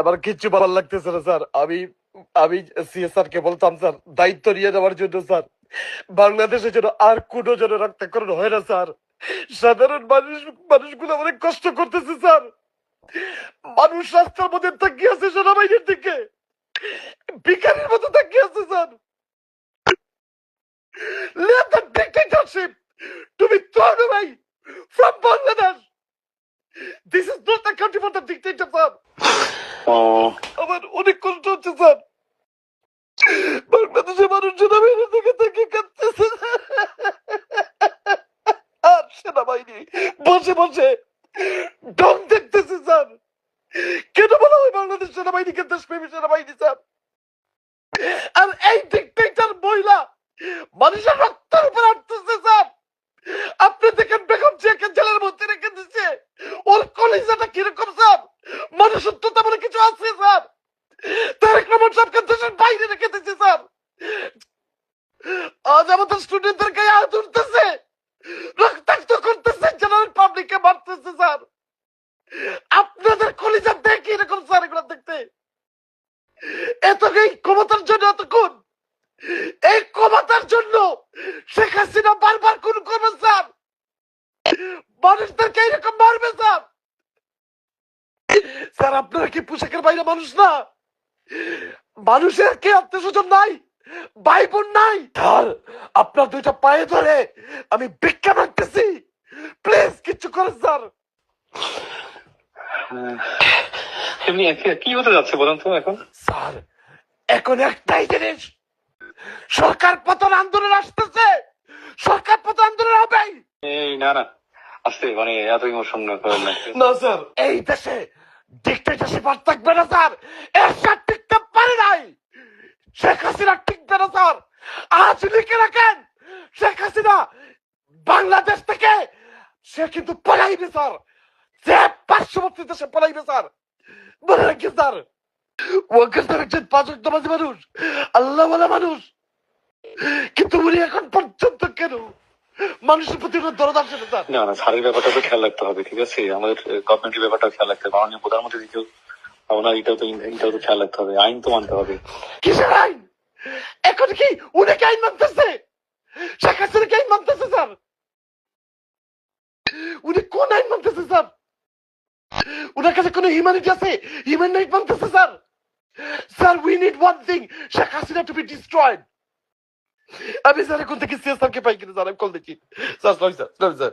আমার কিচ্ছু ভালো লাগতেছে না স্যার। আমি আমি সিএসআর কে বলতাম স্যার দায়িত্ব নিয়ে নেওয়ার জন্য স্যার, বাংলাদেশের জন্য আর কোনো যেন রক্তকরণ হয় না স্যার। সাধারণ মানুষগুলো অনেক কষ্ট করতেছে স্যার। মানুষ রাস্তার মধ্যে তাকিয়ে আছে সেনাবাহিনীর দিকে, ভিখারির মতো তাকিয়ে আছে sir. Let the dictatorship to be thrown away from Bangladesh. This is not the country for the dictator, sir. আমার অনেক কষ্ট হচ্ছে স্যার। বাংলাদেশের মানুষ সেনাবাহিনীর দিকে তাকিয়ে কাঁদতেছে আর সেনাবাহিনী বসে বসে ডন দেখতেছে স্যার। কেন বলা হয় বাংলাদেশ সেনাবাহিনীকে দেশপ্রেমী সেনাবাহিনী স্যার? আর এই ডিক্টেটর মহিলা মানুষের রক্তের উপর আটতেছে স্যার। আপনি দেখেন বেগম জিয়াকে জেলের মধ্যে রেখে দিচ্ছে, ওর কলিজাটা কিরকম স্যার? মানুষত্বতা বলে কিছু আছে স্যার? তারেক রহমান সাহেবকে দেশের বাইরে রেখে দিচ্ছে স্যার। আজ আমাদের স্টুডেন্টদের গায়ে হাত উঠতেছে, রক্তাক্ত করতেছে, জেনারেল পাবলিককে মারতেছে স্যার। আপনাদের কলিজা দেখি এরকম স্যার এগুলো দেখতে। এত এই ক্ষমতার জন্য এতক্ষণ, এই ক্ষমতার জন্য শেখ হাসিনা বারবার খুন করবে স্যার, মানুষদেরকে এরকম মারবে স্যার। স্যার আপনারা কি পোশাকের বাইরে মানুষ না? মানুষের কি আত্মীয় স্বজন নাই, ভাই বোন নাই? স্যার আপনার দুইটা পায়ে ধরে আমি ভিক্ষা মাগতেছি, প্লিজ কিছু করেন স্যার। এমনি কি হতে যাচ্ছে বলুন তো এখন? স্যার এখন একটাই জিনিস, সরকার পতন আন্দোলন আসতেছে, সরকার পতন আন্দোলন হবেই। এই না না আসতে মানে এত ইমোশন করেন না। না স্যার, এই দেশে ডিক্টেটরশিপ আর থাকবে না স্যার। এরশাদ টিকতে পারে নাই, শেখ হাসিনা টিকবে না স্যার। আজ লিখে রাখেন, শেখ হাসিনা বাংলাদেশ থেকে সে কিন্তু পলাইবে স্যার, সে পার্শ্ববর্তী দেশে পলাইবে স্যার, মনে রাখি স্যার। ওয়াকার স্যার একজন পাঁচ ওয়াক্ত নামাজি মানুষ, আল্লাহওয়ালা মানুষ, কিন্তু উনি এখন পর্যন্ত কেন মানুষের প্রতি দরদ আসে না স্যার? না না স্যারের ব্যাপারটা তো খেয়াল রাখতে হবে, ঠিক আছে? আমাদের গভর্নমেন্টের ব্যাপারটা খেয়াল রাখতে হবে, মাননীয় প্রধানমন্ত্রী দিকেও আপনার এটাও তো খেয়াল রাখতে হবে, আইন তো মানতে হবে। কিসের আইন? এখন কি উনাকে আইন মানতেছে, শেখ হাসিনাকে আইন মানতেছে স্যার? উনি কোন আইন মানতেছে স্যার? উনার কাছে কোনো হিউম্যানিটি আছে? হিউম্যান রাইট মানতেছে sir? Sir we need one thing, Sheikh Hasina to be destroyed. আমি স্যার এখন থেকে সিএসআর কে পাই কিনা স্যার, আমি কল দিচ্ছি স্যার। স্যার